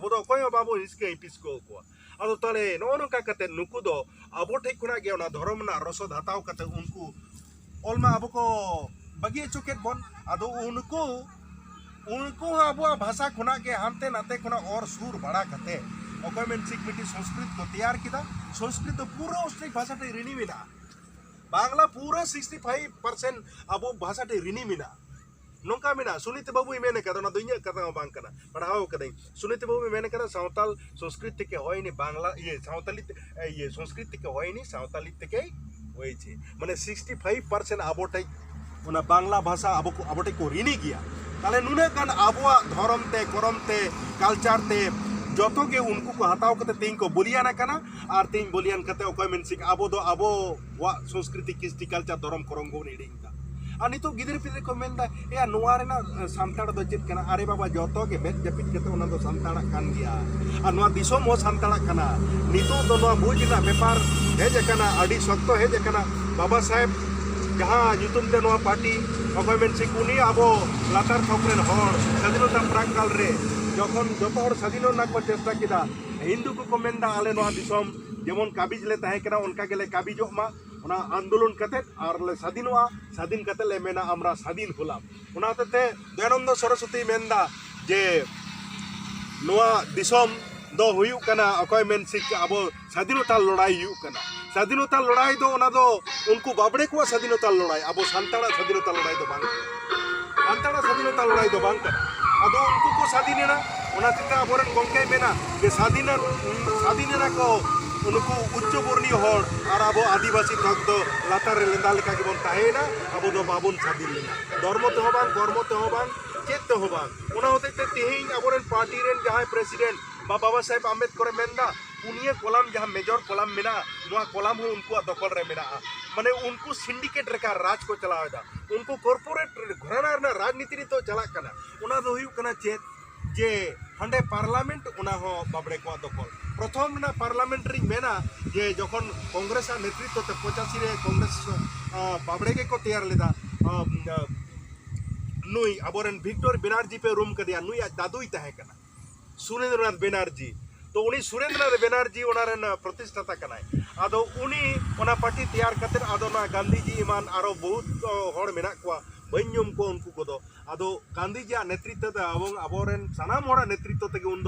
अब दो कोई बाबू हिस्के इपिस्को को अदो तले नो नका कते नुकु दो अब ठेक खुना गे ना धर्म ना रसद हताव कते उनको ओलमा अब को बगी चुकेत बन अदो उनको अब भाषा खुना के हानते नाते खुना और सुर बड़ा कते अकोय मेनसिक मिटी संस्कृत को तैयार किदा संस्कृत तो पूरा ऑस्ट्रिक भाषा टे रिनी मिना बांग्ला पूरा 65% अब भाषा टे रिनी मिना नोंका मिना सुनीत बाबू मेने कदा ना दुनिया कदा बांग कना पढ़ाओ कदई सुनीत बाबू मेने कदा सावताल संस्कृत के होय नि बांग्ला ये सावताली ये संस्कृत के होय नि सावताली के होय छे माने 65% आबोटाई उना बांग्ला भाषा आबोटाई को रिनी गया ताले नुने कान आबोआ धर्म ते करम ते कल्चर ते जतो के उनको को हटाव कते तीन को बोलियाना कना और तीन बोलियान कते ओकोय मेनसिक आबो दो आबो वा संस्कृति किस्ती कल्चर धर्म करम को निडिंगा आ नितो गिदर पिदर को मेनदा या नुआ रेना सांताड़ दो चित कना अरे बाबा जतो के बेत जपित कते उना दो सांताड़ा कान गया आ नुआ दिसोम हो सांताड़ा कना नितो दो नुआ बुजना व्यापार हेज कना अडी सख्तो हेज कना बाबा साहेब जहाँ जुतुम ते नुआ पार्टी ओकोय मेनसिक उनी आबो लातार थोकरेन हर स्वाधीनता प्राककाल रे जखन जतो हर स्वाधीनता को चेष्टा किदा हिंदू को मेनदा आले नुआ दिसोम जेमन काबिज ले ताहे कना उनका गेले काबिजो मा उना आंदोलन कते और ले स्वाधीन कते ले मेना हमरा स्वाधीन हुलाम उना ते दयानंद सरस्वती मेनदा जे नुआ दिसोम दो हुयु कना अकोय मेनसिक आबो स्वाधीनता लड़ाई हुयु कना स्वाधीनता लड़ाई दो उना दो उनको बाबड़े को स्वाधीनता लड़ाई आबो सांताड़ा स्वाधीनता लड़ाई दो बांग सांताड़ा स्वाधीनता लड़ाई दो बांग अदो उनको को स्वाधीनना उना तिता आबोरन गोंके मेना जे स्वाधीनना को उनको उच्च वर्णीय हर और अब आदिवासी तक दो लातार लेंदा लेका के बन ताहेना अब दो बाबुन स्वाधीन लेना धर्म ते होबां कर्म ते होबां चेत ते होबां उना होते ते तेहिं आबोरन पार्टी रेन जहां प्रेसिडेंट बाबा साहेब आम्बेडकर मेनदा पुनिया कॉलम जहां मेजर कॉलम मेना नुआ कॉलम हो उनको दखल रे मेना माने उनको सिंडिकेट रेका राज को चलावेदा उनको कॉर्पोरेट घराना ना राजनीति री तो चला कना उना दो हुयु कना चेत जे हंडे पार्लियामेंट उना हो बाबड़े को दखल प्रथम ना पार्लियामेंट्री मेना जे जखन कांग्रेस नेतृत्व ते 85 रे कांग्रेस बाबड़े के को तैयार लेदा नुई आबोरन विक्टर बनर्जी पे रूम कदिया नुई दादुई ताहे कना सुरेंद्रनाथ बनर्जी तो उनी सुरेंद्रनाथ बनर्जी उनारेन प्रतिष्ठाता कनाय आदो उनी उना पार्टी तैयार कते आदो ना गांधी जी ईमान आरो बहुत हड़ मेना को बन्युम को उनको को दो आदो गांधी जी नेतृत्व ते आबोरन सनाम हड़ा नेतृत्व ते उन